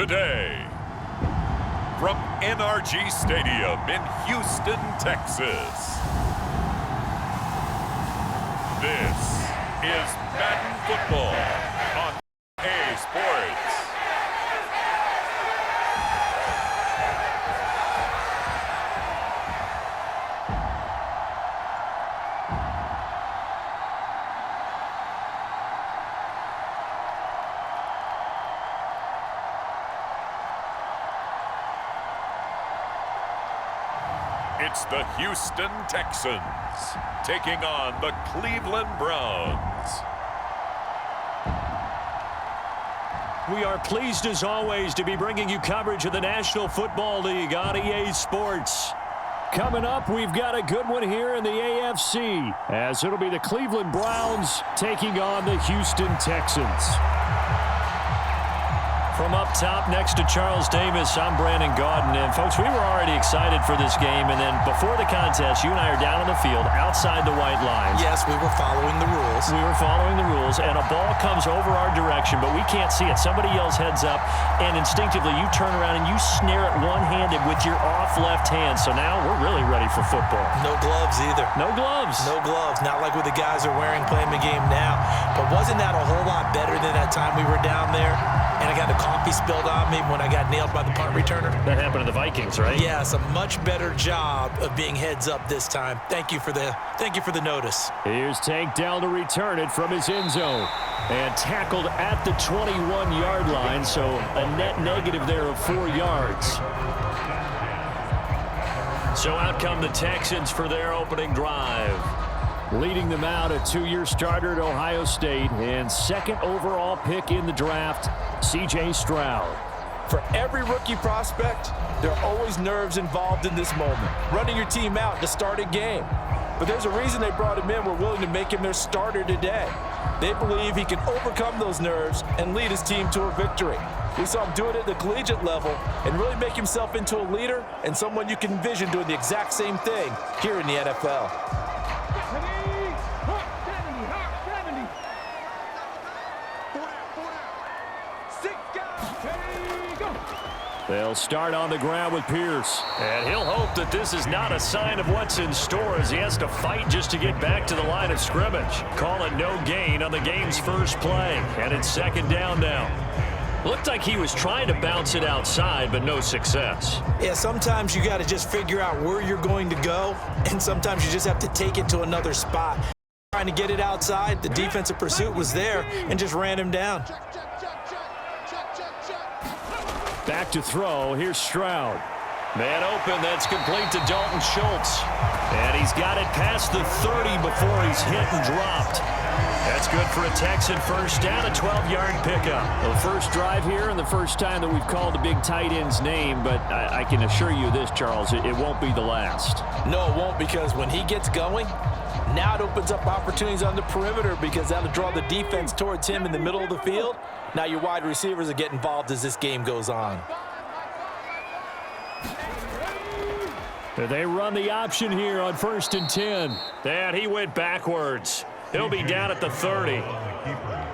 today. From NRG Stadium in Houston, Texas. This is Madden Football on EA Sports. It's the Houston Texans taking on the Cleveland Browns. We are pleased as always to be bringing you coverage of the National Football League on EA Sports. Coming up, we've got a good one here in the AFC, as it'll be the Cleveland Browns taking on the Houston Texans. From up top next to Charles Davis, I'm Brandon Gaudin. And, folks, we were already excited for this game. And then before the contest, you and I are down on the field outside the white lines. Yes, we were following the rules. We were following the rules, and a ball comes over our direction, but we can't see it. Somebody yells heads up, and instinctively you turn around and you snare it one-handed with your off left hand. So now we're really ready for football. No gloves either. No gloves. No gloves. Not like what the guys are wearing playing the game now. But wasn't that a whole lot better than that time we were down there? And I got the coffee spilled on me when I got nailed by the punt returner. That happened to the Vikings, right? Yes, a much better job of being heads up this time. Thank you for the notice. Here's Tank down to return it from his end zone. And tackled at the 21-yard line, so a net negative there of 4 yards. So out come the Texans for their opening drive. Leading them out, a 2-year starter at Ohio State and second overall pick in the draft, C.J. Stroud. For every rookie prospect, there are always nerves involved in this moment. Running your team out to start a game. But there's a reason they brought him in. We're willing to make him their starter today. They believe he can overcome those nerves and lead his team to a victory. We saw him do it at the collegiate level and really make himself into a leader and someone you can envision doing the exact same thing here in the NFL. They'll start on the ground with Pierce. And he'll hope that this is not a sign of what's in store as he has to fight just to get back to the line of scrimmage. Call it no gain on the game's first play. And it's second down now. Looked like he was trying to bounce it outside, but no success. Yeah, sometimes you got to just figure out where you're going to go, and sometimes you just have to take it to another spot. Trying to get it outside, the defensive pursuit was there and just ran him down. Back to throw. Here's Stroud. Man open. That's complete to Dalton Schultz. And he's got it past the 30 before he's hit and dropped. That's good for a Texan first down, a 12-yard pickup. The first drive here and the first time that we've called a big tight end's name, but I can assure you this, Charles, it won't be the last. No, it won't, because when he gets going, now it opens up opportunities on the perimeter because that'll draw the defense towards him in the middle of the field. Now your wide receivers will get involved as this game goes on. They run the option here on 1st and 10. And he went backwards. He'll be down at the 30.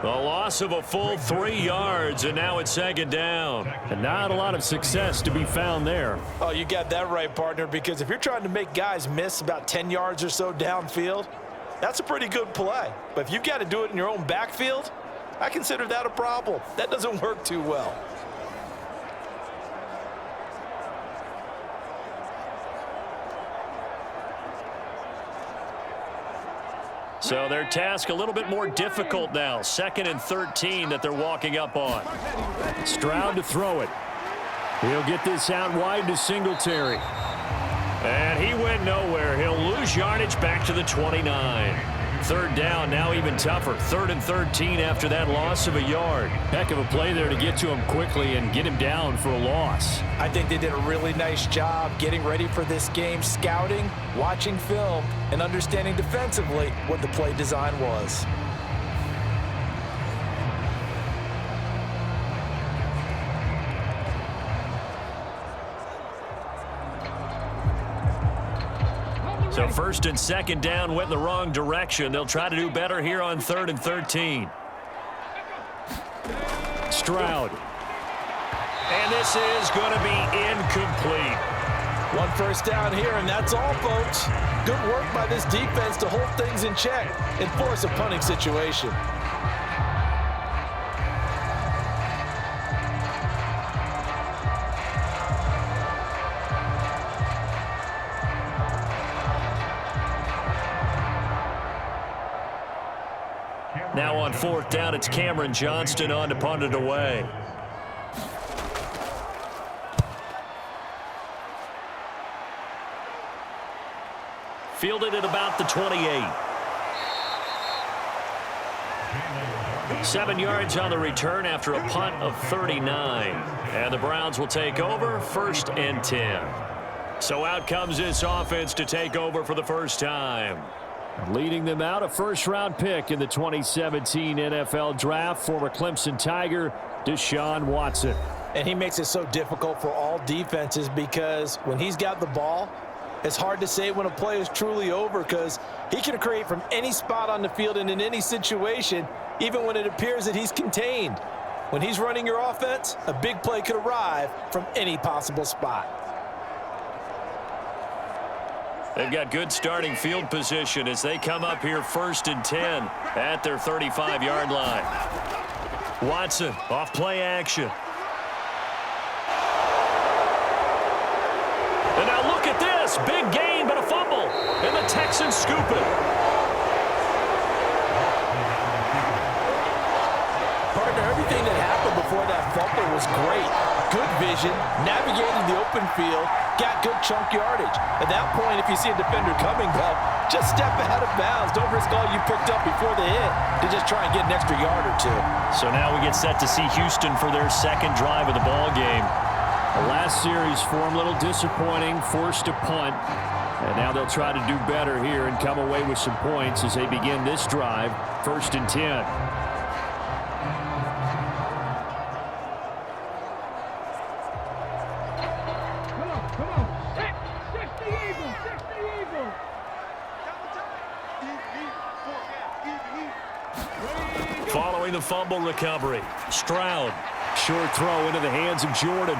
The loss of a full 3 yards, and now it's second down. And not a lot of success to be found there. Oh, you got that right, partner, because if you're trying to make guys miss about 10 yards or so downfield, that's a pretty good play. But if you've got to do it in your own backfield, I consider that a problem. That doesn't work too well. So their task a little bit more difficult now. 2nd and 13 that they're walking up on. Stroud to throw it. He'll get this out wide to Singletary. And he went nowhere. He'll lose yardage back to the 29. 3rd down, now even tougher. 3rd and 13 after that loss of a yard. Heck of a play there to get to him quickly and get him down for a loss. I think they did a really nice job getting ready for this game, scouting, watching film, and understanding defensively what the play design was. So 1st and 2nd down went in the wrong direction. They'll try to do better here on 3rd and 13. Stroud. And this is going to be incomplete. One first down here, and that's all, folks. Good work by this defense to hold things in check and force a punting situation. Now on fourth down, it's Cameron Johnston on to punt it away. Fielded at about the 28. 7 yards on the return after a punt of 39. And the Browns will take over, 1st and 10. So out comes this offense to take over for the first time. Leading them out, a first-round pick in the 2017 NFL Draft, former Clemson Tiger, Deshaun Watson. And he makes it so difficult for all defenses because when he's got the ball, it's hard to say when a play is truly over because he can create from any spot on the field and in any situation, even when it appears that he's contained. When he's running your offense, a big play could arrive from any possible spot. They've got good starting field position as they come up here 1st and 10 at their 35-yard line. Watson off play action. And now look at this. Big gain, but a fumble. And the Texans scoop it. Partner, everything that happened before that fumble was great. Good vision, navigated the open field, got good chunk yardage. At that point, if you see a defender coming, though, just step out of bounds. Don't risk all you picked up before the hit to just try and get an extra yard or two. So now we get set to see Houston for their second drive of the ball game. The last series for them, a little disappointing, forced to punt. And now they'll try to do better here and come away with some points as they begin this drive, 1st and 10. Following the fumble recovery, Stroud, short throw into the hands of Jordan.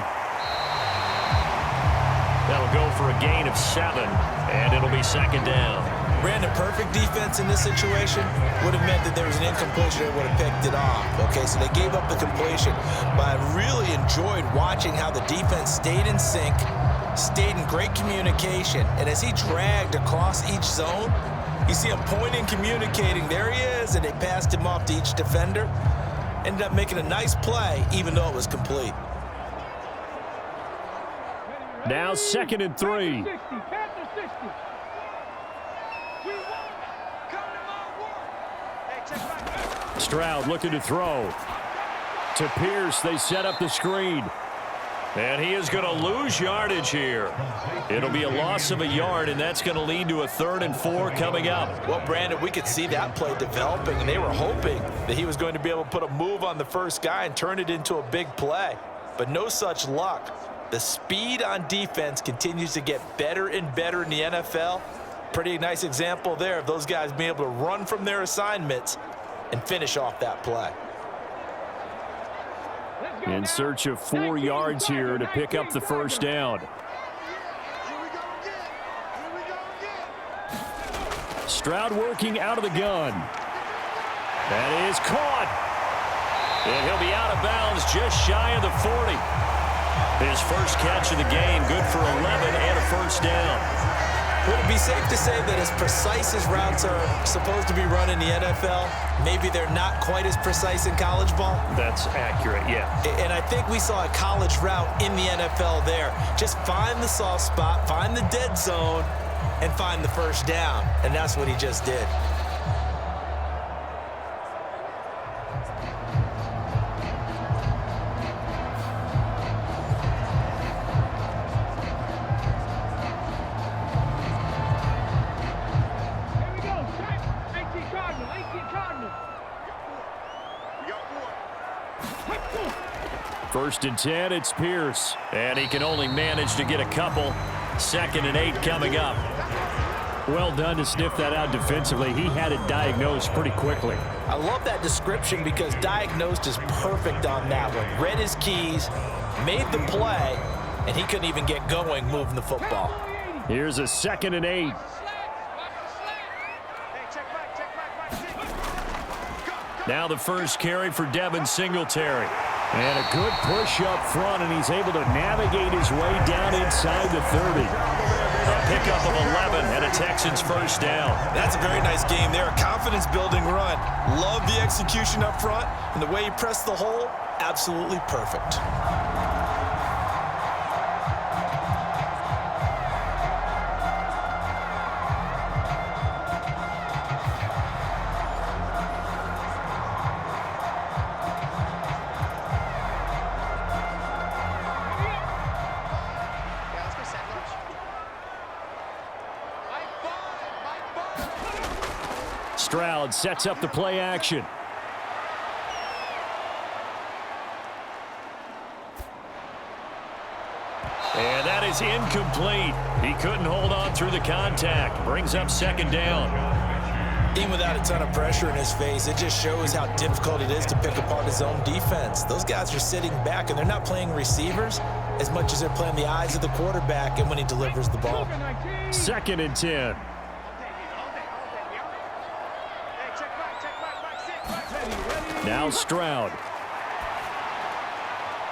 That'll go for a gain of 7, and it'll be 2nd down. Brandon, perfect defense in this situation would have meant that there was an incompletion. They would have picked it off. Okay, so they gave up the completion, but I really enjoyed watching how the defense stayed in sync, stayed in great communication, and as he dragged across each zone, you see him pointing, communicating. There he is, and they passed him off to each defender. Ended up making a nice play, even though it was complete. Now 2nd and 3. Stroud looking to throw. To Pierce, they set up the screen. And he is going to lose yardage here. It'll be a loss of a yard, and that's going to lead to a 3rd and 4 coming up. Well, Brandon, we could see that play developing, and they were hoping that he was going to be able to put a move on the first guy and turn it into a big play. But no such luck. The speed on defense continues to get better and better in the NFL. Pretty nice example there of those guys being able to run from their assignments and finish off that play. In search of 4 yards here to pick up the first down. Stroud working out of the gun. That is caught. And he'll be out of bounds just shy of the 40. His first catch of the game, good for 11 and a first down. Would it be safe to say that as precise as routes are supposed to be run in the NFL, maybe they're not quite as precise in college ball? That's accurate, yeah. And I think we saw a college route in the NFL there. Just find the soft spot, find the dead zone, and find the first down. And that's what he just did. First and 10, it's Pierce. And he can only manage to get a couple. 2nd and 8 coming up. Well done to sniff that out defensively. He had it diagnosed pretty quickly. I love that description because diagnosed is perfect on that one. Read his keys, made the play, and he couldn't even get going moving the football. Here's a 2nd and 8. Now the first carry for Devin Singletary. And a good push up front, and he's able to navigate his way down inside the 30. A pickup of 11 and a Texans first down. That's a very nice game there. A confidence-building run. Love the execution up front, and the way he pressed the hole, absolutely perfect. Stroud sets up the play action. And that is incomplete. He couldn't hold on through the contact. Brings up 2nd down. Even without a ton of pressure in his face, it just shows how difficult it is to pick apart his own defense. Those guys are sitting back, and they're not playing receivers as much as they're playing the eyes of the quarterback and when he delivers the ball. 2nd and 10. Now Stroud.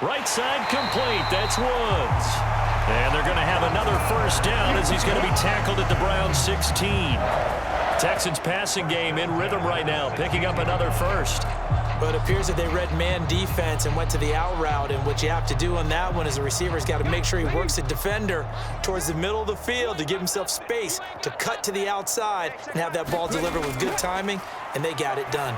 Right side complete. That's Woods. And they're going to have another first down as he's going to be tackled at the Browns 16. Texans passing game in rhythm right now, picking up another first. But it appears that they read man defense and went to the out route, and what you have to do on that one is the receiver's got to make sure he works the defender towards the middle of the field to give himself space to cut to the outside and have that ball delivered with good timing, and they got it done.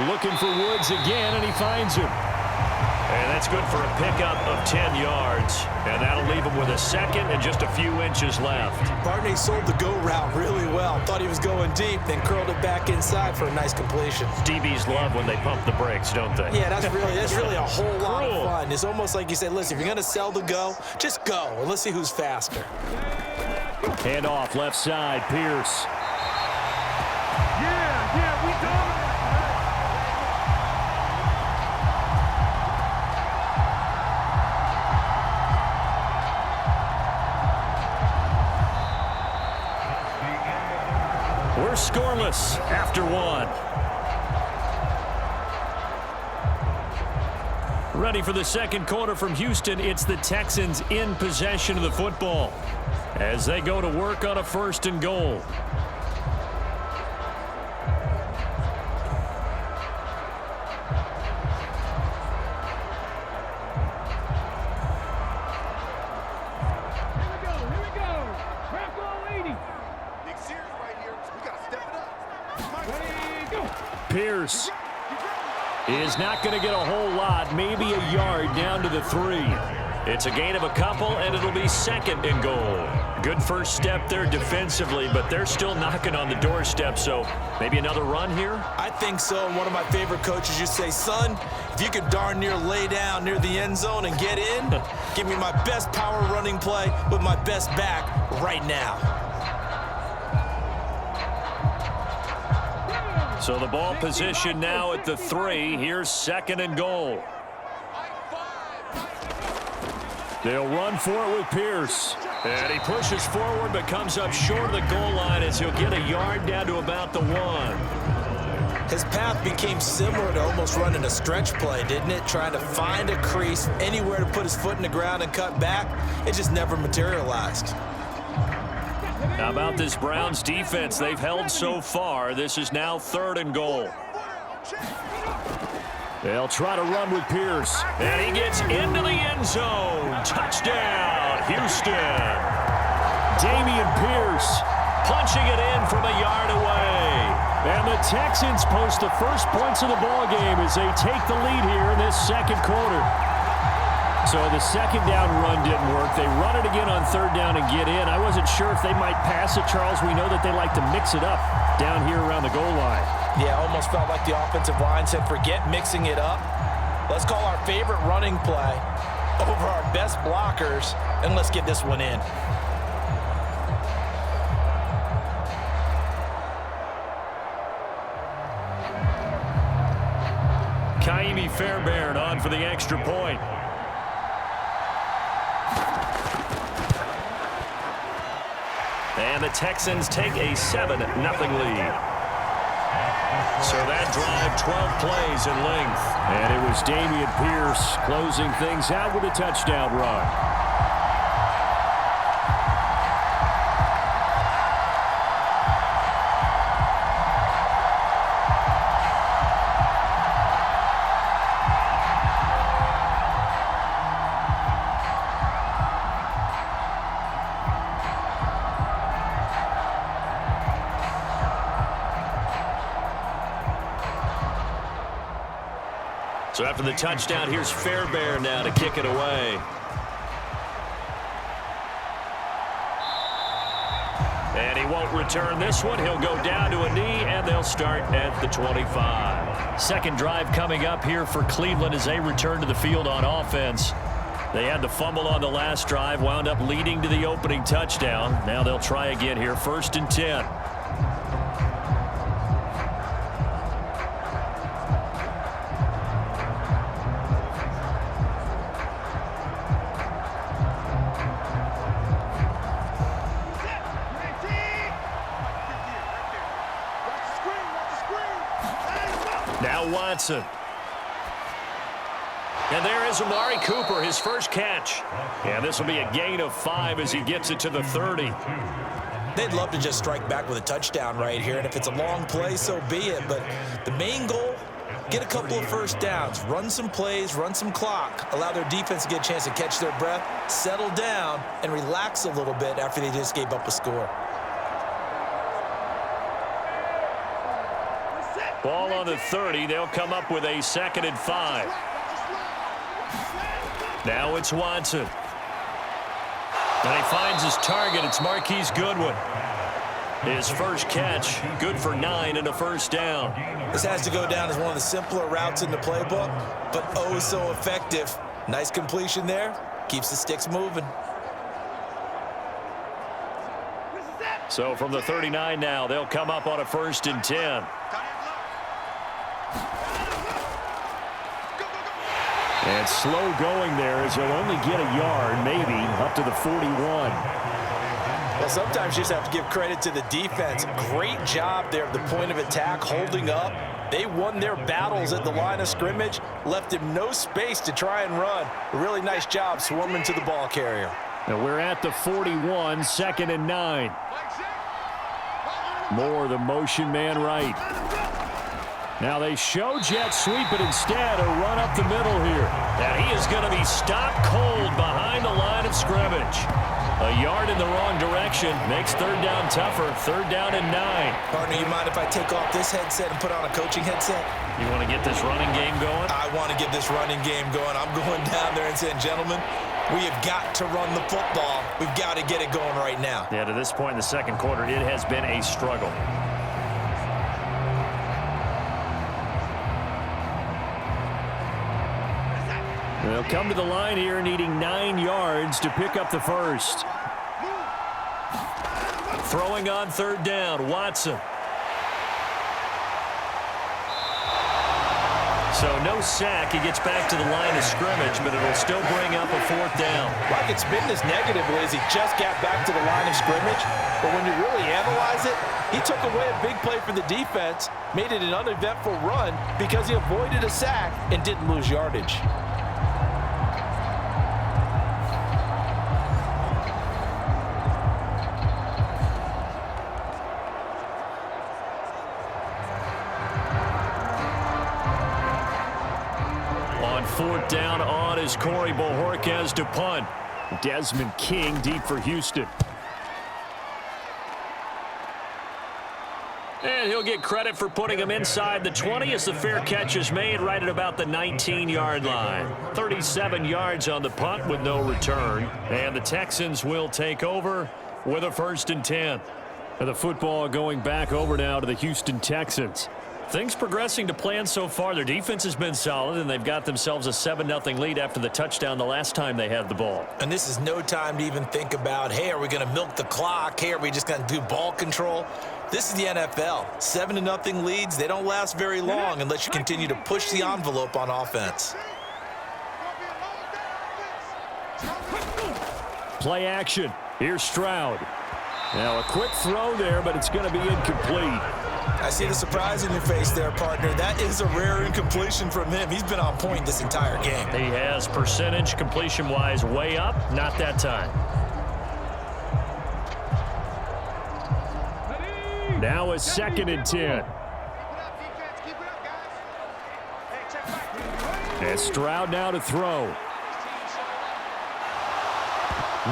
Looking for Woods again, and he finds him. And that's good for a pickup of 10 yards. And that'll leave him with a 2nd and just a few inches left. Barney sold the go route really well. Thought he was going deep, then curled it back inside for a nice completion. DBs love when they pump the brakes, don't they? Yeah, that's really a whole lot of fun. It's almost like you say, listen, if you're going to sell the go, just go, and let's see who's faster. Hand off left side, Pierce. Yeah, we dominate. We're scoreless after 1. Ready for the second quarter from Houston. It's the Texans in possession of the football as they go to work on a 1st and goal. Pierce is not going to get a whole lot, maybe a yard down to the 3. It's a gain of a couple, and it'll be 2nd and goal. Good first step there defensively, but they're still knocking on the doorstep, so maybe another run here? I think so, and one of my favorite coaches used to say, son, if you could darn near lay down near the end zone and get in, give me my best power running play with my best back right now. So the ball position now at the 3. Here's 2nd and goal. They'll run for it with Pierce. And he pushes forward but comes up short of the goal line as he'll get a yard down to about the 1. His path became similar to almost running a stretch play, didn't it? Trying to find a crease, anywhere to put his foot in the ground and cut back. It just never materialized. How about this Browns defense? They've held so far. This is now 3rd and goal. They'll try to run with Pierce. And he gets into the end zone. Touchdown, Houston. Dameon Pierce punching it in from a yard away. And the Texans post the first points of the ballgame as they take the lead here in this second quarter. So the 2nd down run didn't work. They run it again on 3rd down and get in. I wasn't sure if they might pass it, Charles. We know that they like to mix it up down here around the goal line. Yeah, almost felt like the offensive line said, forget mixing it up. Let's call our favorite running play over our best blockers, and let's get this one in. Kaimi Fairbairn on for the extra point. And the Texans take a 7-0 lead. So that drive, 12 plays in length. And it was Dameon Pierce closing things out with a touchdown run. So after the touchdown, here's Fairbairn now to kick it away. And he won't return this one. He'll go down to a knee, and they'll start at the 25. Second drive coming up here for Cleveland as they return to the field on offense. They had the fumble on the last drive, wound up leading to the opening touchdown. Now they'll try again here, 1st and 10. Now Watson. And there is Amari Cooper, his first catch. And this will be a gain of 5 as he gets it to the 30. They'd love to just strike back with a touchdown right here, and if it's a long play, so be it. But the main goal, get a couple of first downs, run some plays, run some clock, allow their defense to get a chance to catch their breath, settle down, and relax a little bit after they just gave up a score. Ball on the 30. They'll come up with a 2nd and 5. Now it's Watson. And he finds his target. It's Marquise Goodwin. His first catch, good for 9 and a first down. This has to go down as one of the simpler routes in the playbook, but oh so effective. Nice completion there. Keeps the sticks moving. So from the 39 now, they'll come up on a 1st and 10. And slow going there as he'll only get a yard, maybe, up to the 41. Well, sometimes you just have to give credit to the defense. Great job there at the point of attack, holding up. They won their battles at the line of scrimmage, left him no space to try and run. A really nice job swarming to the ball carrier. Now we're at the 41, 2nd and 9. More the motion man right. Now they show jet sweep, but instead a run up the middle here. And he is going to be stopped cold behind the line of scrimmage. A yard in the wrong direction makes 3rd down tougher. 3rd down and 9. Partner, you mind if I take off this headset and put on a coaching headset? You want to get this running game going? I want to get this running game going. I'm going down there and saying, gentlemen, we have got to run the football. We've got to get it going right now. Yeah, to this point in the second quarter, it has been a struggle. They'll come to the line here needing 9 yards to pick up the first. Throwing on 3rd down, Watson. So no sack. He gets back to the line of scrimmage, but it'll still bring up a 4th down. Well, I could spin this negatively as he just got back to the line of scrimmage. But when you really analyze it, he took away a big play for the defense, made it an uneventful run because he avoided a sack and didn't lose yardage. On 4th down on is Corey Bojorquez to punt. Desmond King deep for Houston. And he'll get credit for putting him inside the 20 as the fair catch is made right at about the 19-yard line. 37 yards on the punt with no return. And the Texans will take over with a 1st and 10. And the football going back over now to the Houston Texans. Things progressing to plan so far. Their defense has been solid, and they've got themselves a 7-0 lead after the touchdown the last time they had the ball. And this is no time to even think about, hey, are we going to milk the clock? Hey, are we just going to do ball control? This is the NFL. 7-0 leads, they don't last very long unless you continue to push the envelope on offense. Play action. Here's Stroud. Now a quick throw there, but it's going to be incomplete. I see the surprise in your face there, partner. That is a rare incompletion from him. He's been on point this entire game. He has percentage completion-wise way up. Not that time. Now a 2nd and 10. And Stroud now to throw.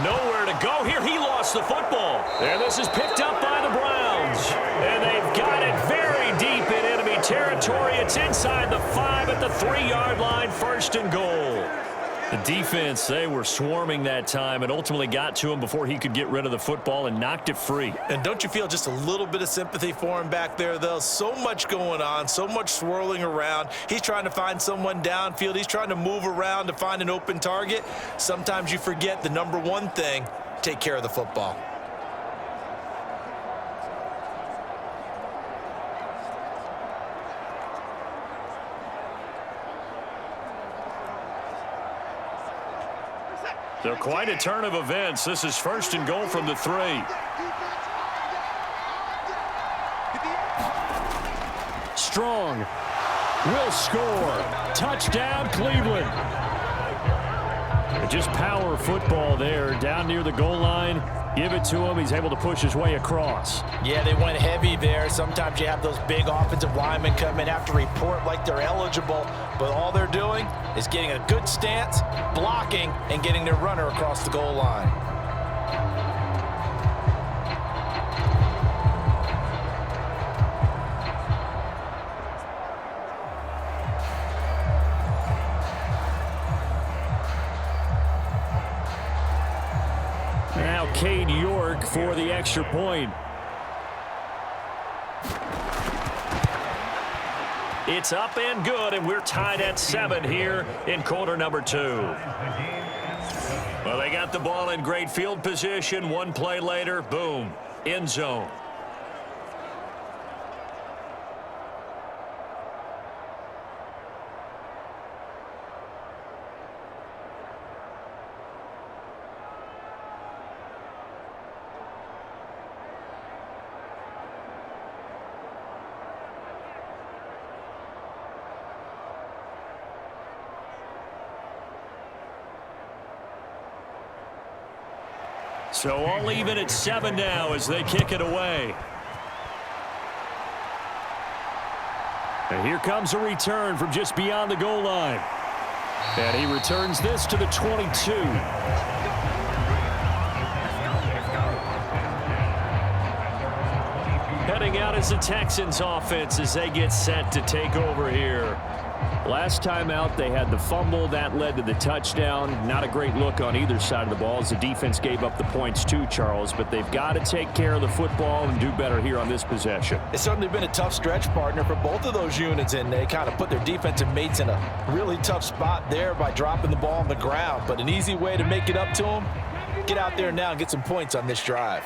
Nowhere to go here. He lost the football. And this is picked up by the Browns. And they've got it very deep in enemy territory. It's inside the 5 at the 3-yard line. 1st and goal. The defense, they were swarming that time and ultimately got to him before he could get rid of the football and knocked it free. And don't you feel just a little bit of sympathy for him back there, though? So much going on, so much swirling around. He's trying to find someone downfield. He's trying to move around to find an open target. Sometimes you forget the number one thing, take care of the football. So quite a turn of events. This is 1st and goal from the 3. Strong will score. Touchdown, Cleveland. Just power football there down near the goal line. Give it to him. He's able to push his way across. Yeah, they went heavy there. Sometimes you have those big offensive linemen come in, have to report like they're eligible, but all they're doing is getting a good stance, blocking, and getting their runner across the goal line. Now Cade York for the extra point. It's up and good, and we're tied at 7 here in quarter number 2. Well, they got the ball in great field position. One play later, boom, end zone. So all even at 7 now as they kick it away. And here comes a return from just beyond the goal line. And he returns this to the 22. Heading out is the Texans offense as they get set to take over here. Last time out, they had the fumble. That led to the touchdown. Not a great look on either side of the ball as the defense gave up the points too, Charles. But they've got to take care of the football and do better here on this possession. It's certainly been a tough stretch, partner, for both of those units, and they kind of put their defensive mates in a really tough spot there by dropping the ball on the ground. But an easy way to make it up to them, get out there now and get some points on this drive.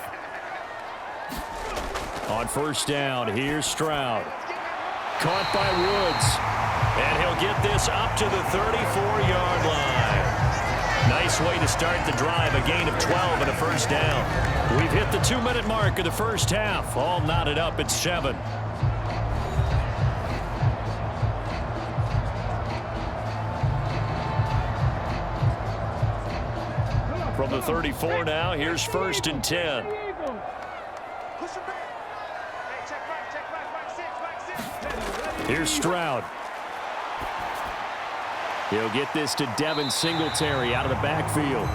On 1st down, here's Stroud. Caught by Woods. And he'll get this up to the 34-yard line. Nice way to start the drive, a gain of 12 and a 1st down. We've hit the 2-minute mark of the 1st half. All knotted up at 7. From the 34 now, here's 1st and 10. Here's Stroud. He'll get this to Devin Singletary out of the backfield.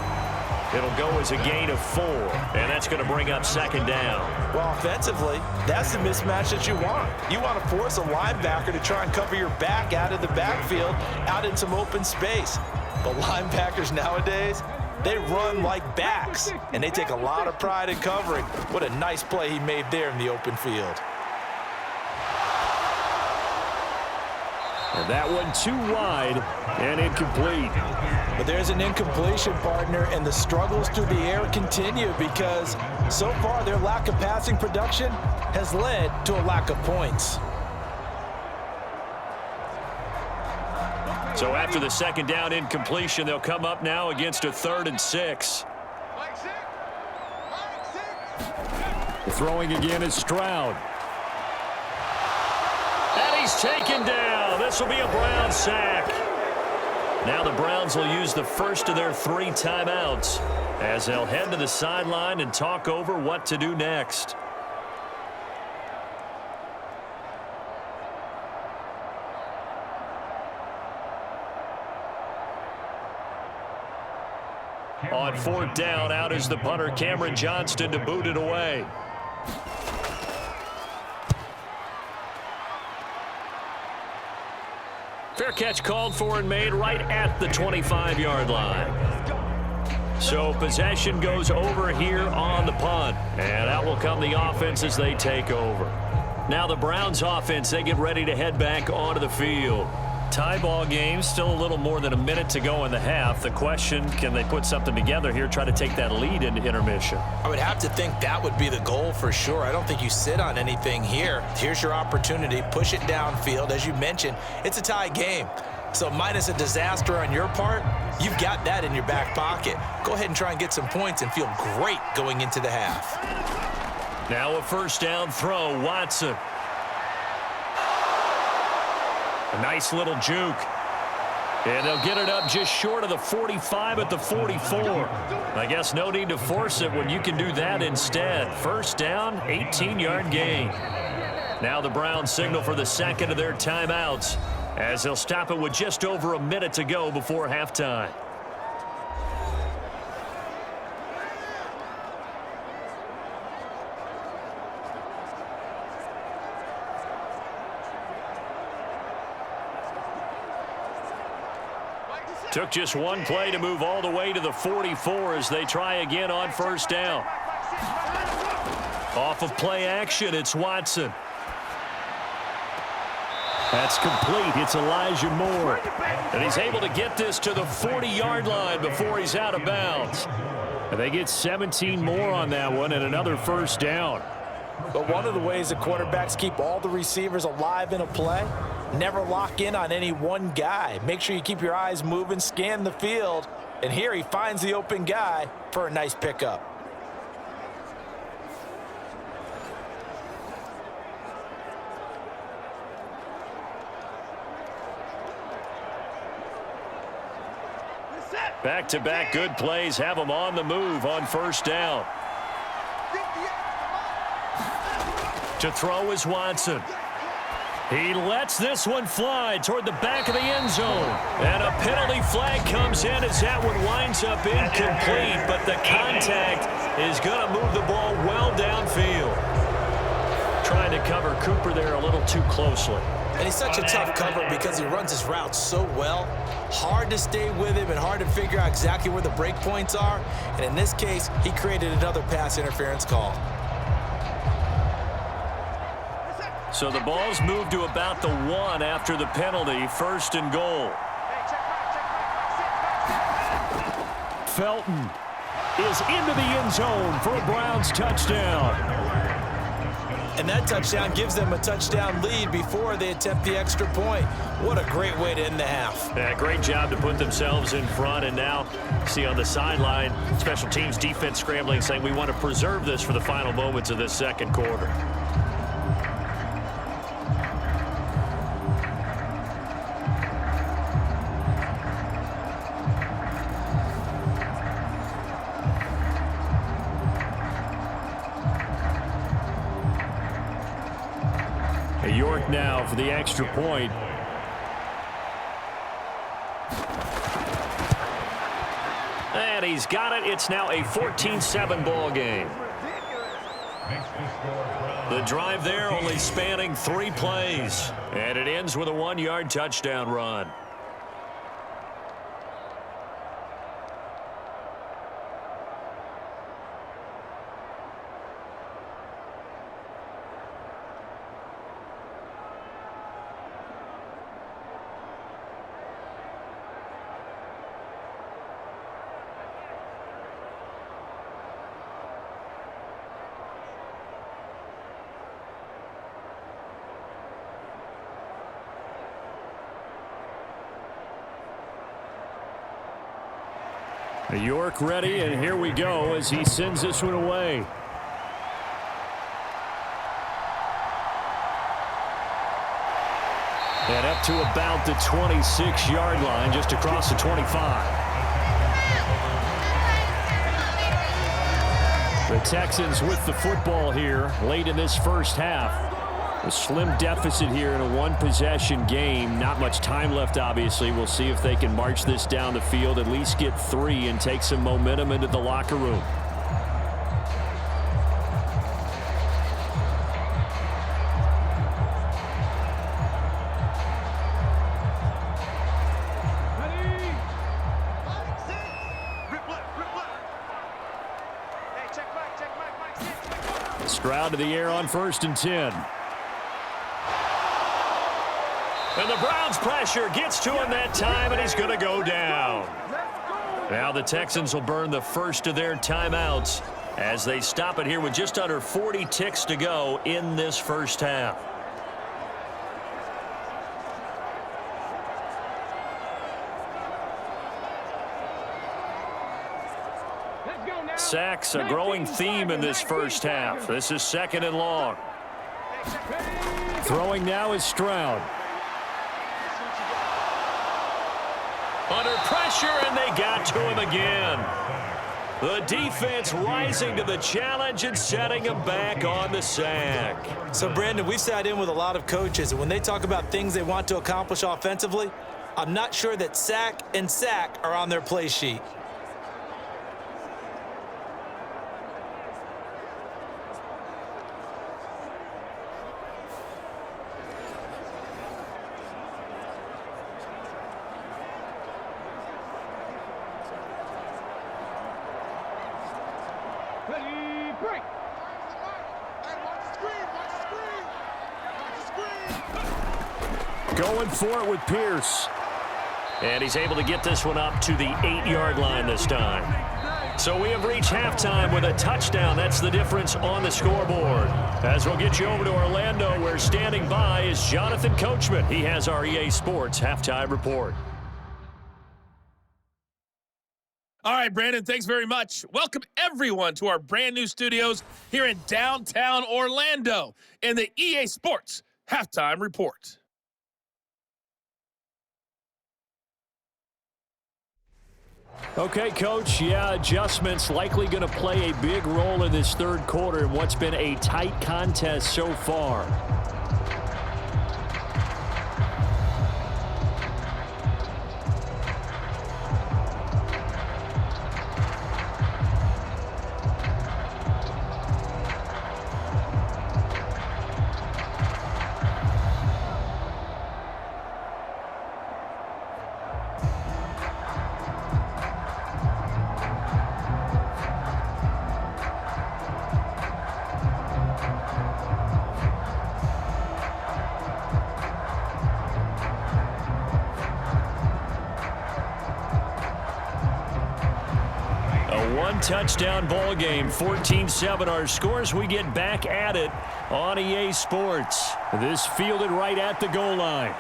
It'll go as a gain of 4, and that's going to bring up 2nd down. Well, offensively, that's the mismatch that you want. You want to force a linebacker to try and cover your back out of the backfield, out in some open space. But linebackers nowadays, they run like backs, and they take a lot of pride in covering. What a nice play he made there in the open field. And that one too wide and incomplete. But there's an incompletion, partner, and the struggles through the air continue because so far their lack of passing production has led to a lack of points. So after the 2nd down incompletion, they'll come up now against a 3rd and 6. Throwing again is Stroud. And he's taken down. This will be a Brown sack. Now the Browns will use the first of their 3 timeouts as they'll head to the sideline and talk over what to do next. On 4th down, out is the punter, Cameron Johnston, to boot it away. Fair catch called for and made right at the 25-yard line. So possession goes over here on the punt. And out will come the offense as they take over. Now the Browns offense, they get ready to head back onto the field. Tie ball game, still a little more than a minute to go in the half. The question, can they put something together here, try to take that lead into intermission? I would have to think that would be the goal for sure. I don't think you sit on anything here. Here's your opportunity. Push it downfield. As you mentioned, it's a tie game. So minus a disaster on your part, you've got that in your back pocket. Go ahead and try and get some points and feel great going into the half. Now a 1st down throw, Watson. A nice little juke. And they'll get it up just short of the 45 at the 44. I guess no need to force it when you can do that instead. 1st down, 18-yard gain. Now the Browns signal for the 2nd of their timeouts as they'll stop it with just over a minute to go before halftime. Took just one play to move all the way to the 44 as they try again on 1st down. Off of play action, it's Watson. That's complete. It's Elijah Moore. And he's able to get this to the 40-yard line before he's out of bounds. And they get 17 more on that one and another 1st down. But one of the ways the quarterbacks keep all the receivers alive in a play, never lock in on any one guy. Make sure you keep your eyes moving, scan the field, and here he finds the open guy for a nice pickup. Back-to-back good plays have them on the move on 1st down. To throw is Watson. He lets this one fly toward the back of the end zone. And a penalty flag comes in as that one winds up incomplete. But the contact is going to move the ball well downfield. Trying to cover Cooper there a little too closely. And he's such a tough cover because he runs his route so well. Hard to stay with him and hard to figure out exactly where the break points are. And in this case, he created another pass interference call. So the ball's moved to about the 1 after the penalty. 1st and goal. Felton is into the end zone for a Browns touchdown. And that touchdown gives them a touchdown lead before they attempt the extra point. What a great way to end the half. Yeah, great job to put themselves in front. And now, see on the sideline, special teams defense scrambling, saying we want to preserve this for the final moments of this 2nd quarter. York now for the extra point. And he's got it. It's now a 14-7 ball game. The drive there only spanning 3 plays. And it ends with a 1-yard touchdown run. York ready, and here we go as he sends this one away. And up to about the 26-yard line, just across the 25. The Texans with the football here late in this first half. A slim deficit here in a one-possession game. Not much time left, obviously. We'll see if they can march this down the field, at least get 3 and take some momentum into the locker room. Stroud to the air on 1st and 10. And the Browns' pressure gets to him that time, and he's going to go down. Now the Texans will burn the first of their timeouts as they stop it here with just under 40 ticks to go in this first half. Sacks, a growing theme in this first half. This is 2nd and long. Throwing now is Stroud. Under pressure, and they got to him again. The defense rising to the challenge and setting him back on the sack. So, Brandon, we've sat in with a lot of coaches, and when they talk about things they want to accomplish offensively, I'm not sure that sack and sack are on their play sheet. Going for it with Pierce. And he's able to get this one up to the 8-yard line this time. So we have reached halftime with a touchdown. That's the difference on the scoreboard. As we'll get you over to Orlando, where standing by is Jonathan Coachman. He has our EA Sports halftime report. All right, Brandon, thanks very much. Welcome, everyone, to our brand new studios here in downtown Orlando in the EA Sports halftime report. Okay, Coach, adjustments likely going to play a big role in this third quarter in what's been a tight contest so far. Touchdown ball game, 14-7 our scores. We get back at it on EA Sports. This fielded right at the goal line.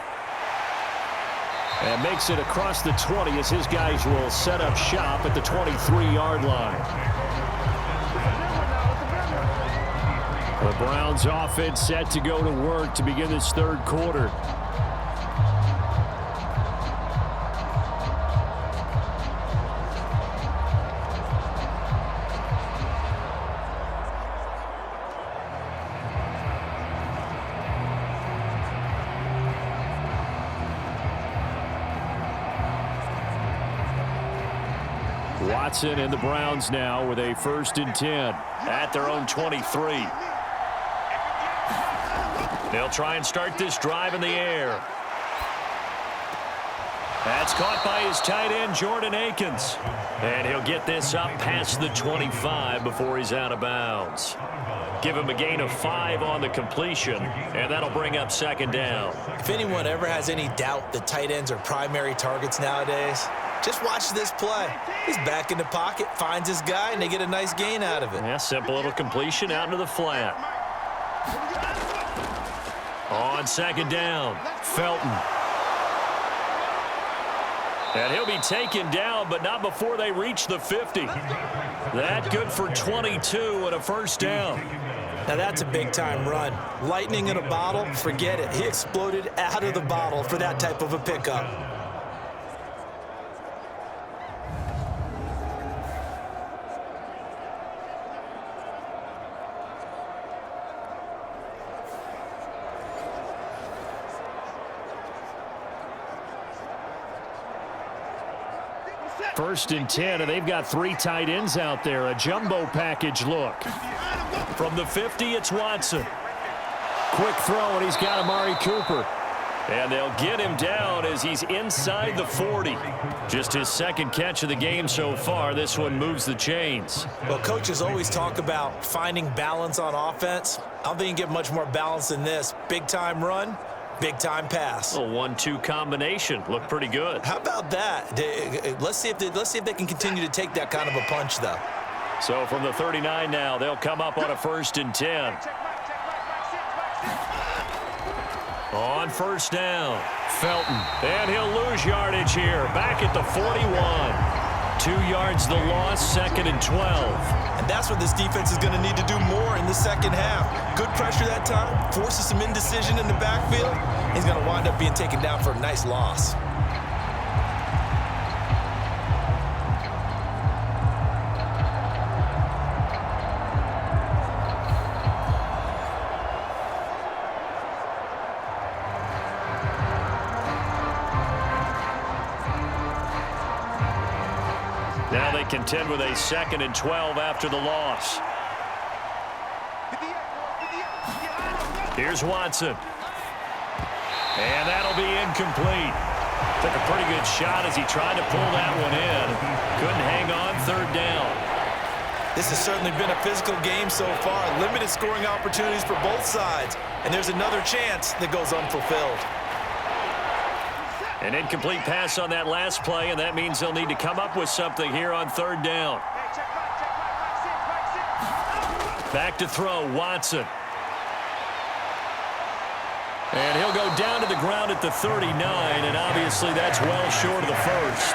And makes it across the 20 as his guys will set up shop at the 23-yard line. The Browns offense set to go to work to begin this third quarter. Watson and the Browns now with a 1st and 10 at their own 23. They'll try and start this drive in the air. That's caught by his tight end, Jordan Akins. And he'll get this up past the 25 before he's out of bounds. Give him a gain of 5 on the completion, and that'll bring up 2nd down. If anyone ever has any doubt that tight ends are primary targets nowadays, just watch this play. He's back in the pocket, finds his guy, and they get a nice gain out of it. Yeah, simple little completion out into the flat. On 2nd down, Felton. And he'll be taken down, but not before they reach the 50. That good for 22 and a 1st down. Now that's a big-time run. Lightning in a bottle, forget it. He exploded out of the bottle for that type of a pickup. First and 10, and they've got 3 tight ends out there. A jumbo package look. From the 50, it's Watson. Quick throw, and he's got Amari Cooper. And they'll get him down as he's inside the 40. Just his second catch of the game so far. This one moves the chains. Well, coaches always talk about finding balance on offense. I don't think you can get much more balance than this. Big-time run, big-time pass. A 1-2 combination. Looked pretty good. How about that? Let's see if they can continue to take that kind of a punch, though. So from the 39 now, they'll come up on a 1st and 10. On first down, Felton. And he'll lose yardage here. Back at the 41. 2 yards the loss, 2nd and 12. And that's what this defense is going to need to do more in the second half. Good pressure that time, forces some indecision in the backfield. He's going to wind up being taken down for a nice loss. Now they contend with a 2nd and 12 after the loss. Here's Watson. And that'll be incomplete. Took a pretty good shot as he tried to pull that one in. Couldn't hang on, 3rd down. This has certainly been a physical game so far. Limited scoring opportunities for both sides. And there's another chance that goes unfulfilled. An incomplete pass on that last play, and that means they'll need to come up with something here on 3rd down. Back to throw, Watson. And he'll go down to the ground at the 39, and obviously that's well short of the first.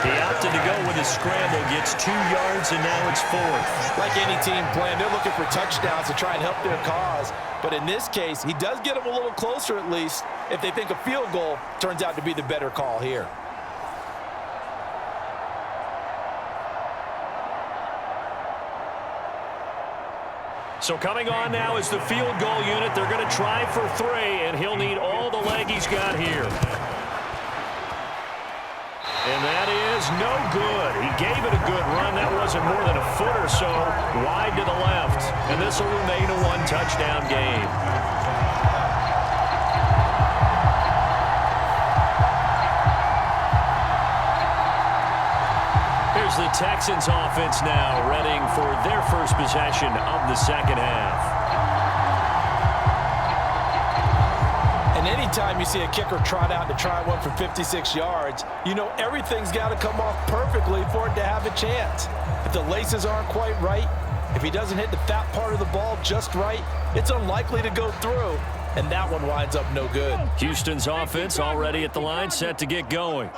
He opted to go with his scramble, gets 2 yards, and now it's 4th. Like any team playing, they're looking for touchdowns to try and help their cause. But in this case, he does get them a little closer at least if they think a field goal turns out to be the better call here. So coming on now is the field goal unit. They're going to try for 3, and he'll need all the leg he's got here. And that is no good. He gave it a good run. That wasn't more than a foot or so wide to the left. And this will remain a 1-touchdown game. Here's the Texans offense now, readying for their first possession of the second half. And anytime you see a kicker trot out to try one from 56 yards, you know everything's got to come off perfectly for it to have a chance. If the laces aren't quite right, if he doesn't hit the fat part of the ball just right, it's unlikely to go through, and that one winds up no good. Houston's offense already at the line, set to get going.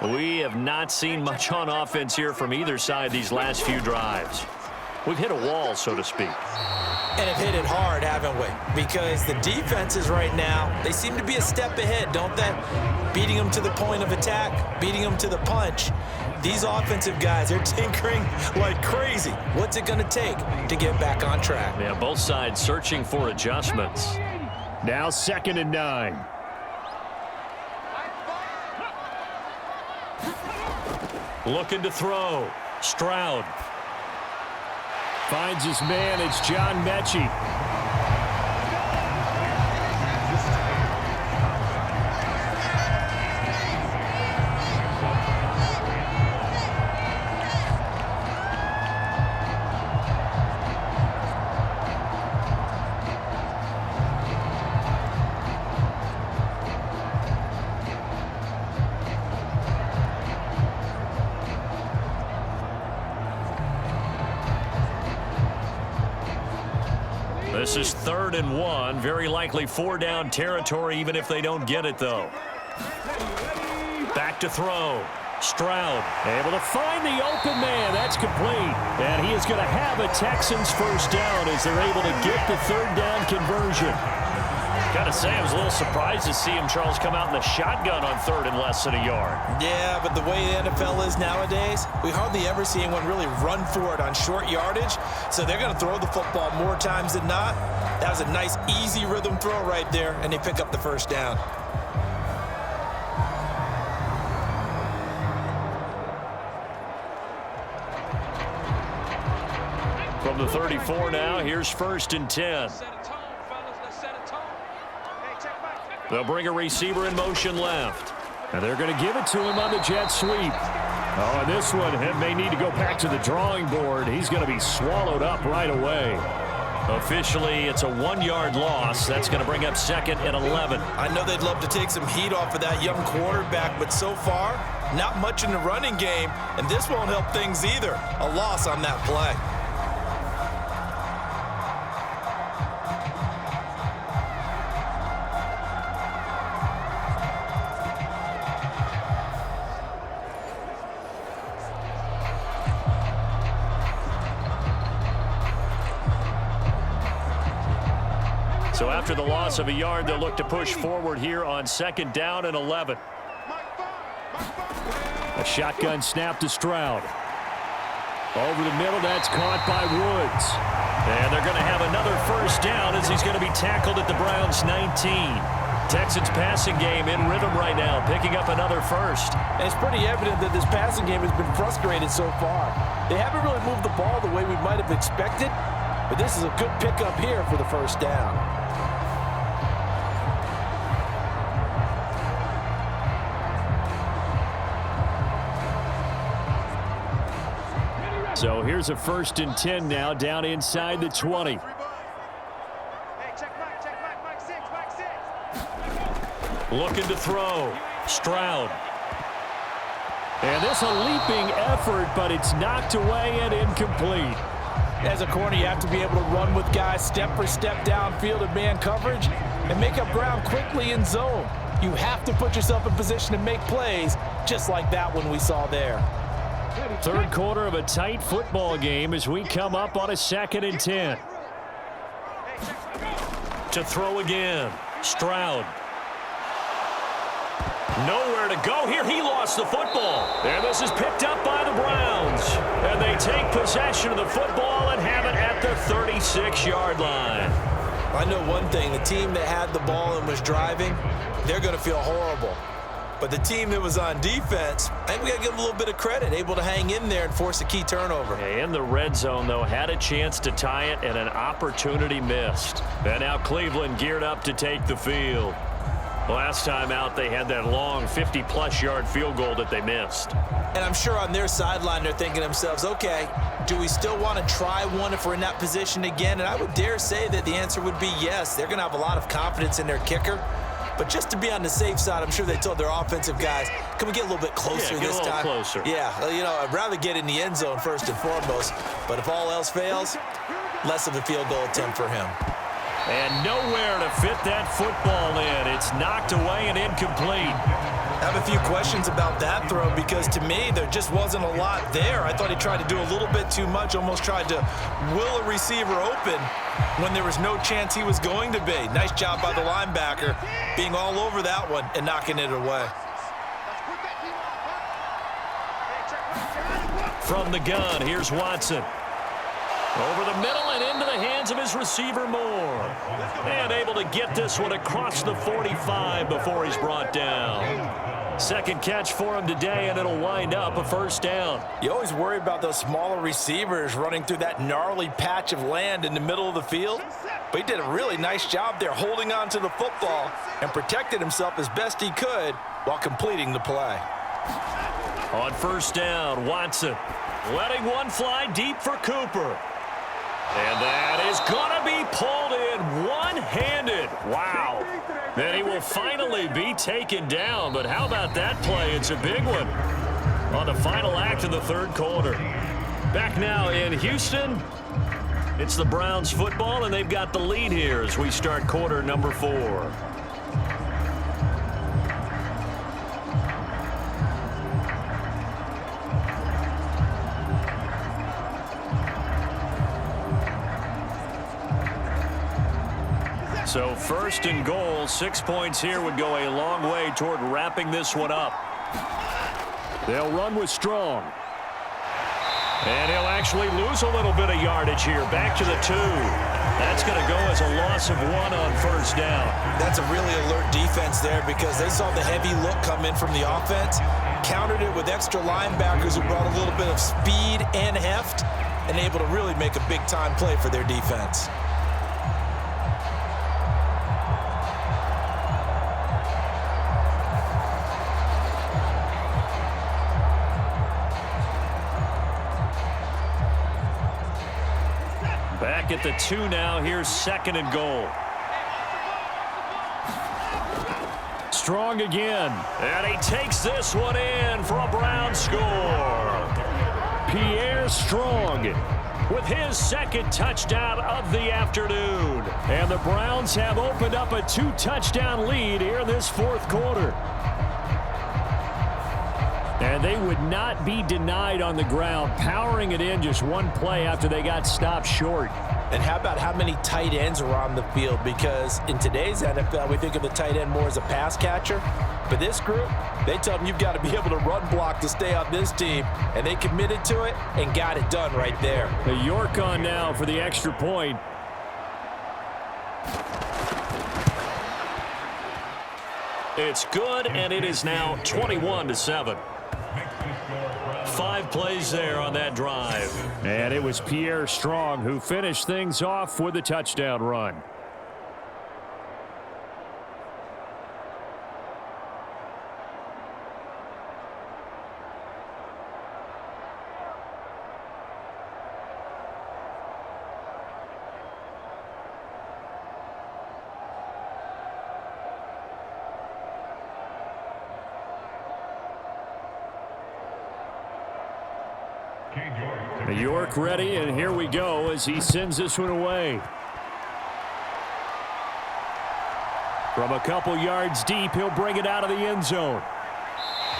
We have not seen much on offense here from either side these last few drives. We've hit a wall, so to speak. And have hit it hard, haven't we? Because the defenses right now, they seem to be a step ahead, don't they? Beating them to the point of attack, beating them to the punch. These offensive guys, they're tinkering like crazy. What's it going to take to get back on track? Yeah, both sides searching for adjustments. Now 2nd and 9. Looking to throw. Stroud. Finds his man. It's John Metchie. This is 3rd and 1. Very likely 4-down territory, even if they don't get it, though. Back to throw. Stroud able to find the open man. That's complete. And he is going to have a Texans first down as they're able to get the third down conversion. Got to say, I was a little surprised to see him, Charles, come out in the shotgun on third and less than a yard. Yeah, but the way the NFL is nowadays, we hardly ever see anyone really run for it on short yardage. So they're going to throw the football more times than not. That was a nice, easy rhythm throw right there, and they pick up the first down. From the 34 now, here's 1st and 10. They'll bring a receiver in motion left. And they're going to give it to him on the jet sweep. Oh, and this one may need to go back to the drawing board. He's going to be swallowed up right away. Officially, it's a 1-yard loss. That's going to bring up 2nd and 11. I know they'd love to take some heat off of that young quarterback, but so far, not much in the running game, and this won't help things either. A loss on that play. So after the loss of a yard, they'll look to push forward here on 2nd down and 11. A shotgun snap to Stroud. Over the middle, that's caught by Woods. And they're going to have another first down as he's going to be tackled at the Browns' 19. Texans passing game in rhythm right now, picking up another first. And it's pretty evident that this passing game has been frustrated so far. They haven't really moved the ball the way we might have expected, but this is a good pickup here for the first down. So here's a 1st and 10 now, down inside the 20. Looking to throw. Stroud. And this a leaping effort, but it's knocked away and incomplete. As a corner, you have to be able to run with guys step for step downfield in man coverage and make up ground quickly in zone. You have to put yourself in position to make plays, just like that one we saw there. Third quarter of a tight football game as we come up on a 2nd and 10. To throw again. Stroud. Nowhere to go here. He lost the football. And this is picked up by the Browns. And they take possession of the football and have it at the 36-yard line. I know one thing. The team that had the ball and was driving, they're going to feel horrible. But the team that was on defense, I think we got to give them a little bit of credit, able to hang in there and force a key turnover. In the red zone, though, had a chance to tie it and an opportunity missed. And now Cleveland geared up to take the field. Last time out, they had that long 50-plus yard field goal that they missed. And I'm sure on their sideline, they're thinking to themselves, okay, do we still want to try one if we're in that position again? And I would dare say that the answer would be yes. They're going to have a lot of confidence in their kicker. But just to be on the safe side, I'm sure they told their offensive guys, can we get a little bit closer this time? Closer. Yeah, you know, I'd rather get in the end zone first and foremost. But if all else fails, less of a field goal attempt for him. And nowhere to fit that football in. It's knocked away and incomplete. I have a few questions about that throw because to me there just wasn't a lot there. I thought he tried to do a little bit too much, almost tried to will a receiver open when there was no chance he was going to be. Nice job by the linebacker being all over that one and knocking it away. From the gun, here's Watson. Over the middle and into the hands of his receiver Moore. And able to get this one across the 45 before he's brought down. Second catch for him today, and it'll wind up a first down. You always worry about those smaller receivers running through that gnarly patch of land in the middle of the field. But he did a really nice job there holding on to the football and protected himself as best he could while completing the play. On first down, Watson letting one fly deep for Cooper. And that is going to be pulled in one-handed. Wow. Then he will finally be taken down. But how about that play? It's a big one on the final act of the third quarter. Back now in Houston. It's the Browns football, and they've got the lead here as we start quarter number 4. So first and goal, 6 points here would go a long way toward wrapping this one up. They'll run with Strong. And he'll actually lose a little bit of yardage here. Back to the 2. That's going to go as a loss of 1 on first down. That's a really alert defense there because they saw the heavy look come in from the offense, countered it with extra linebackers who brought a little bit of speed and heft, and able to really make a big-time play for their defense. Back at the 2 now. Here's second and goal. Strong again. And he takes this one in for a Brown score. Pierre Strong with his second touchdown of the afternoon. And the Browns have opened up a 2-touchdown lead here in this fourth quarter. And they would not be denied on the ground, powering it in just one play after they got stopped short. And how about how many tight ends are on the field? Because in today's NFL, we think of the tight end more as a pass catcher. But this group, they tell them you've got to be able to run block to stay on this team. And they committed to it and got it done right there. York on now for the extra point. It's good, and it is now 21-7. 5 plays there on that drive. And it was Pierre Strong who finished things off with a touchdown run. York ready, and here we go as he sends this one away. From a couple yards deep, he'll bring it out of the end zone.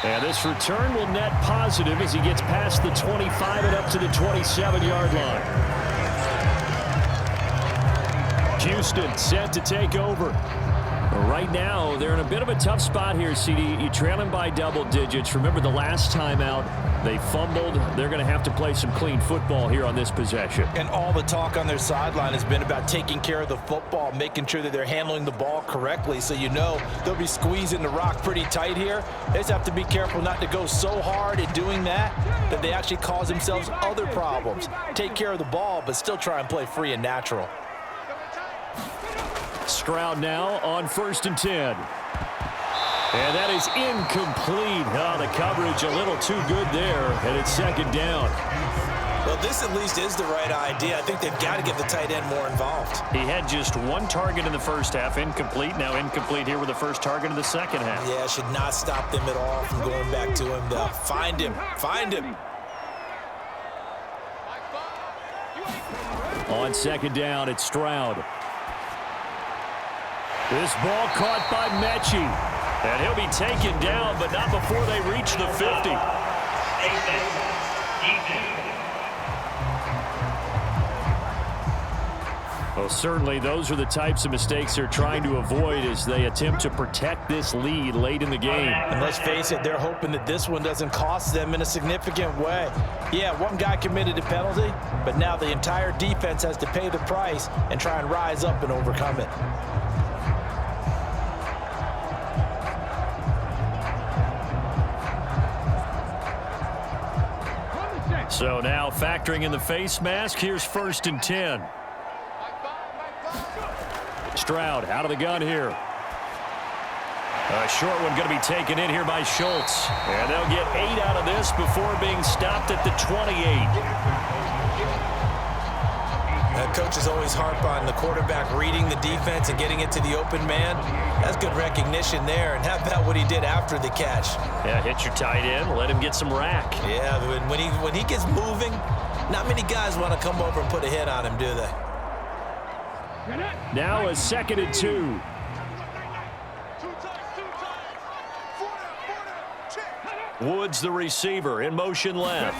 And this return will net positive as he gets past the 25 and up to the 27-yard line. Houston set to take over. Right now, they're in a bit of a tough spot here, CD. You trail them by double digits. Remember the last time out, they fumbled. They're going to have to play some clean football here on this possession. And all the talk on their sideline has been about taking care of the football, making sure that they're handling the ball correctly. So you know they'll be squeezing the rock pretty tight here. They just have to be careful not to go so hard at doing that they actually cause themselves other problems. Take care of the ball, but still try and play free and natural. Stroud now on 1st and 10. And that is incomplete. Oh, the coverage a little too good there, and it's second down. Well, this at least is the right idea. I think they've got to get the tight end more involved. He had just 1 target in the first half, incomplete. Now incomplete here with the first target in the second half. Yeah, should not stop them at all from going back to him. Though. Find him. Find him. On second down, it's Stroud. This ball caught by Metchie. And he'll be taken down, but not before they reach the 50. Well, certainly those are the types of mistakes they're trying to avoid as they attempt to protect this lead late in the game. And let's face it, they're hoping that this one doesn't cost them in a significant way. Yeah, one guy committed a penalty, but now the entire defense has to pay the price and try and rise up and overcome it. So now factoring in the face mask, here's 1st and 10. Stroud out of the gun here. A short one going to be taken in here by Schultz. And they'll get 8 out of this before being stopped at the 28. Coach is always harp on the quarterback reading the defense and getting it to the open man. That's good recognition there. And how about what he did after the catch? Yeah, hit your tight end, let him get some rack. Yeah, when he gets moving, not many guys want to come over and put a hit on him, do they? Now a 2nd and 2. Woods the receiver in motion left.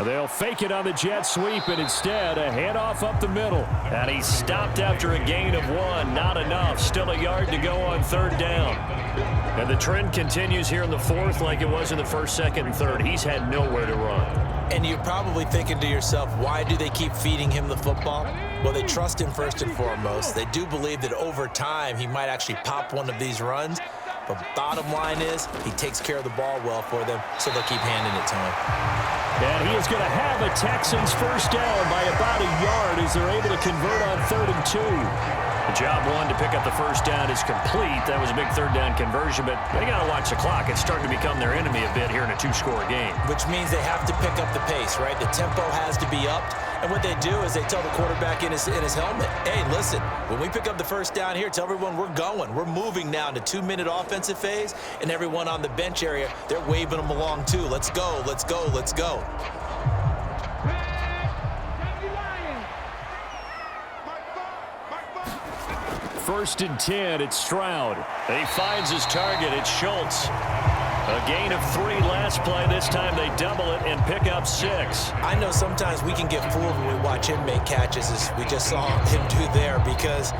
They'll fake it on the jet sweep, and instead a handoff up the middle. And he stopped after a gain of 1. Not enough. Still a yard to go on 3rd down. And the trend continues here in the 4th like it was in the 1st, 2nd, and 3rd. He's had nowhere to run. And you're probably thinking to yourself, why do they keep feeding him the football? Well, they trust him first and foremost. They do believe that over time he might actually pop one of these runs. But bottom line is he takes care of the ball well for them, so they'll keep handing it to him. And he is going to have a Texans first down by about a yard as they're able to convert on 3rd and 2. The job 1 to pick up the first down is complete. That was a big 3rd down conversion, but they got to watch the clock. It's starting to become their enemy a bit here in a 2-score game. Which means they have to pick up the pace, right? The tempo has to be upped. And what they do is they tell the quarterback in his helmet, hey, listen, when we pick up the first down here, tell everyone we're going. We're moving now to 2-minute offensive phase, and everyone on the bench area, they're waving them along too. Let's go, let's go, let's go. First and 10, it's Stroud. He finds his target. It's Schultz. A gain of 3 last play. This time they double it and pick up 6. I know sometimes we can get fooled when we watch him make catches, as we just saw him do there, because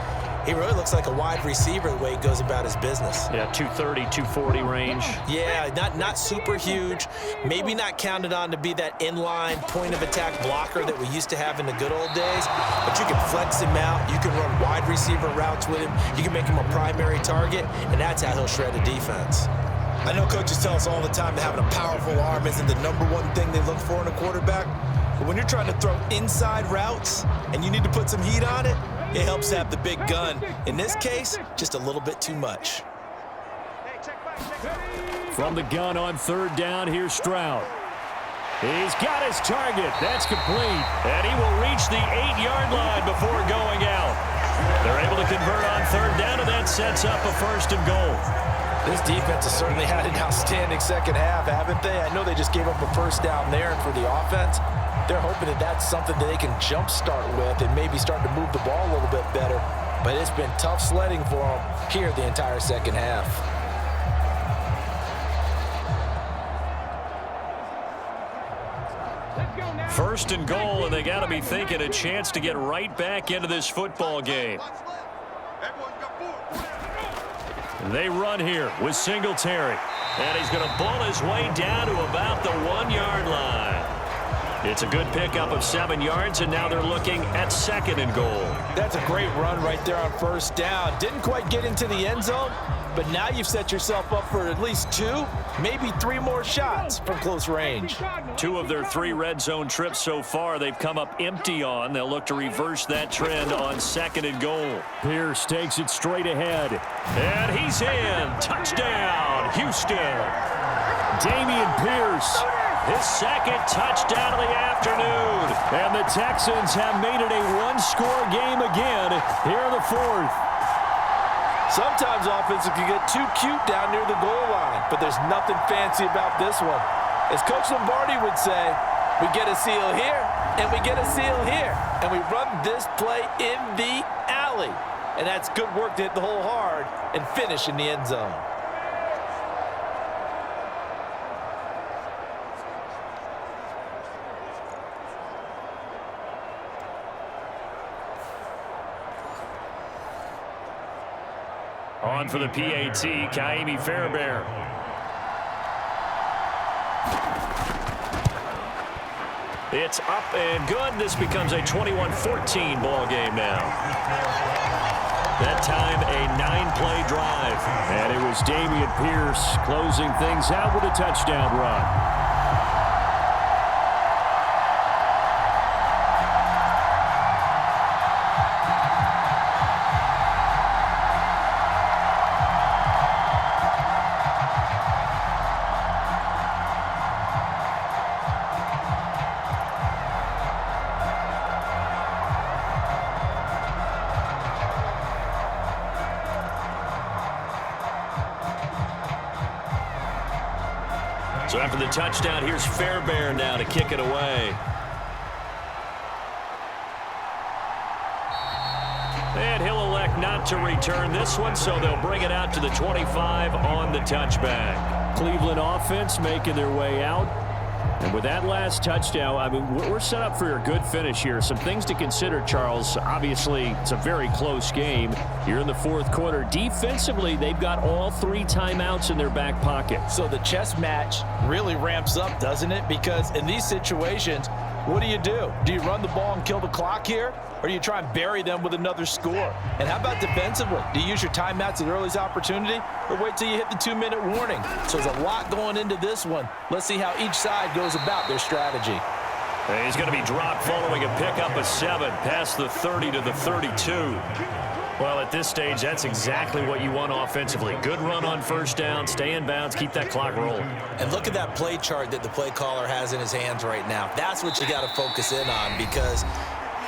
he really looks like a wide receiver the way he goes about his business. Yeah, 230, 240 range. Yeah, not super huge. Maybe not counted on to be that inline point-of-attack blocker that we used to have in the good old days. But you can flex him out. You can run wide receiver routes with him. You can make him a primary target, and that's how he'll shred a defense. I know coaches tell us all the time that having a powerful arm isn't the #1 thing they look for in a quarterback. But when you're trying to throw inside routes and you need to put some heat on it, it helps to have the big gun. In this case, just a little bit too much. From the gun on 3rd down, here's Stroud. He's got his target. That's complete. And he will reach the 8-yard line before going out. They're able to convert on 3rd down, and that sets up a 1st and goal. This defense has certainly had an outstanding second half, haven't they? I know they just gave up a first down there, and for the offense, they're hoping that that's something that they can jumpstart with and maybe start to move the ball a little bit better. But it's been tough sledding for them here the entire second half. First and goal, and they got to be thinking a chance to get right back into this football game. They run here with Singletary. And he's going to bull his way down to about the 1-yard line. It's a good pickup of 7 yards, and now they're looking at 2nd and goal. That's a great run right there on first down. Didn't quite get into the end zone, but now you've set yourself up for at least 2, maybe 3 more shots from close range. 2 of their 3 red zone trips so far, they've come up empty on. They'll look to reverse that trend on 2nd and goal. Pierce takes it straight ahead. And he's in. Touchdown, Houston. Damian Pierce. His 2nd touchdown of the afternoon. And the Texans have made it a 1-score game again here in the 4th. Sometimes offenses can get too cute down near the goal line, but there's nothing fancy about this one. As Coach Lombardi would say, we get a seal here, and we get a seal here, and we run this play in the alley. And that's good work to hit the hole hard and finish in the end zone. On for the PAT, Kaimi Fairbairn. It's up and good. This becomes a 21-14 ball game now. That time, a 9-play drive. And it was Damian Pierce closing things out with a touchdown run. So after the touchdown, here's Fairbairn now to kick it away. And he'll elect not to return this one, so they'll bring it out to the 25 on the touchback. Cleveland offense making their way out. And with that last touchdown, I mean, we're set up for a good finish here. Some things to consider, Charles. Obviously, it's a very close game. You're in the fourth quarter. Defensively, they've got all 3 timeouts in their back pocket. So the chess match really ramps up, doesn't it? Because in these situations, what do? Do you run the ball and kill the clock here? Or do you try and bury them with another score? And how about defensively? Do you use your timeouts at earliest opportunity or wait till you hit the 2-minute warning? So there's a lot going into this one. Let's see how each side goes about their strategy. And he's going to be dropped following a pickup of 7 past the 30 to the 32. Well, at this stage, that's exactly what you want offensively. Good run on first down, stay in bounds, keep that clock rolling. And look at that play chart that the play caller has in his hands right now. That's what you got to focus in on because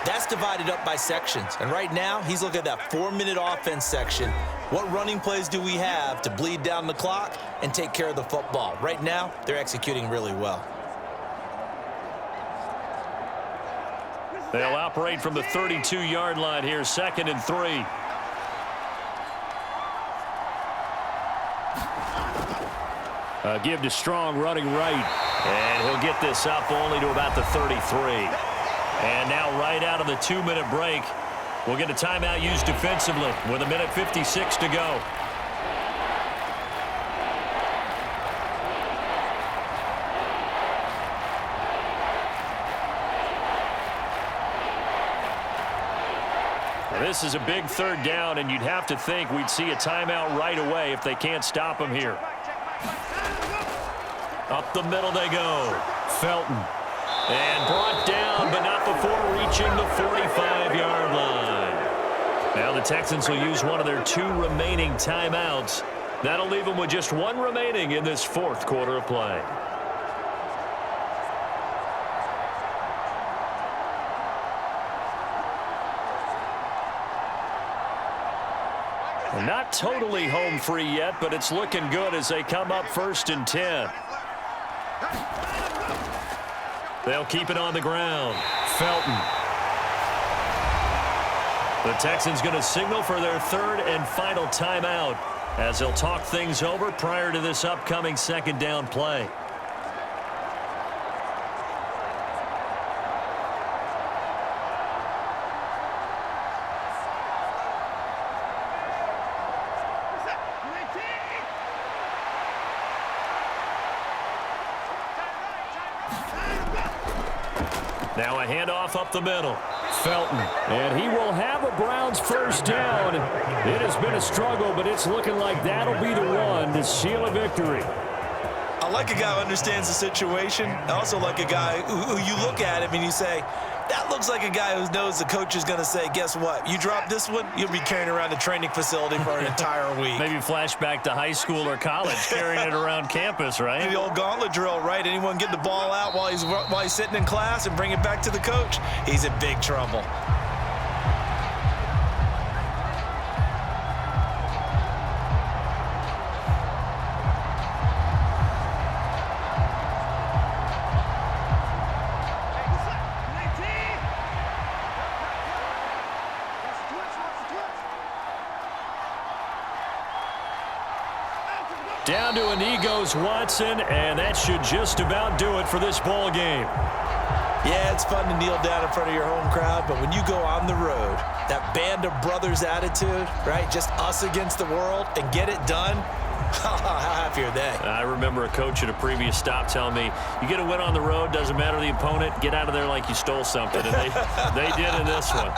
that's divided up by sections. And right now, he's looking at that 4-minute offense section. What running plays do we have to bleed down the clock and take care of the football? Right now, they're executing really well. They'll operate from the 32-yard line here, 2nd and 3. Give to Strong running right. And he'll get this up only to about the 33. And now right out of the 2-minute break, we'll get a timeout used defensively with 1:56 to go. This is a big 3rd down, and you'd have to think we'd see a timeout right away if they can't stop him here. Up the middle they go. Felton. And brought down, but not before reaching the 45-yard line. Now the Texans will use one of their 2 remaining timeouts. That'll leave them with just 1 remaining in this 4th quarter of play. Not totally home free yet, but it's looking good as they come up 1st and 10. They'll keep it on the ground. Felton. The Texans going to signal for their 3rd and final timeout as they'll talk things over prior to this upcoming 2nd down play. Now a handoff up the middle. Felton. And he will have a Browns 1st down. It has been a struggle, but it's looking like that'll be the one to seal a victory. I like a guy who understands the situation. I also like a guy who you look at him and you say, that looks like a guy who knows the coach is going to say, guess what? You drop this one, you'll be carrying around the training facility for an entire week. Maybe flashback to high school or college, carrying it around campus, right? The old gauntlet drill, right? Anyone get the ball out while he's sitting in class and bring it back to the coach? He's in big trouble. Down to a knee goes Watson, and that should just about do it for this ball game. Yeah, it's fun to kneel down in front of your home crowd, but when you go on the road, that band of brothers attitude, right? Just us against the world and get it done. How happy are they? I remember a coach at a previous stop telling me, you get a win on the road, doesn't matter the opponent, get out of there like you stole something. And they did in this one.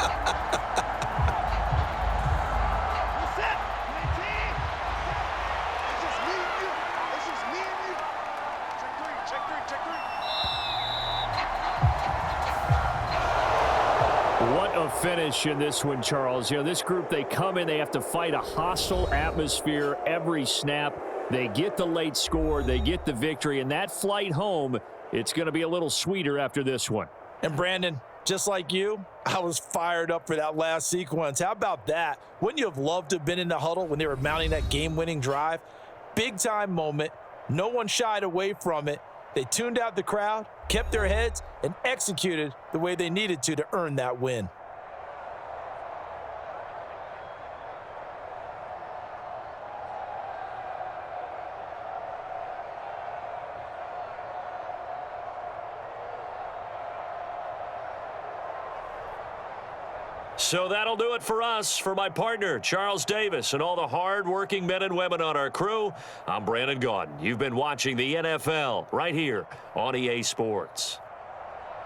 Finish in this one, Charles. You know, this group, they come in, they have to fight a hostile atmosphere every snap. They get the late score, they get the victory, and that flight home, it's going to be a little sweeter after this one. And Brandon, just like you, I was fired up for that last sequence. How about that? Wouldn't you have loved to have been in the huddle when they were mounting that game-winning drive? Big time moment. No one shied away from it. They tuned out the crowd, kept their heads, and executed the way they needed to earn that win. So that'll do it for us. For my partner, Charles Davis, and all the hard-working men and women on our crew, I'm Brandon Gaudin. You've been watching the NFL right here on EA Sports.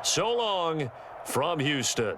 So long from Houston.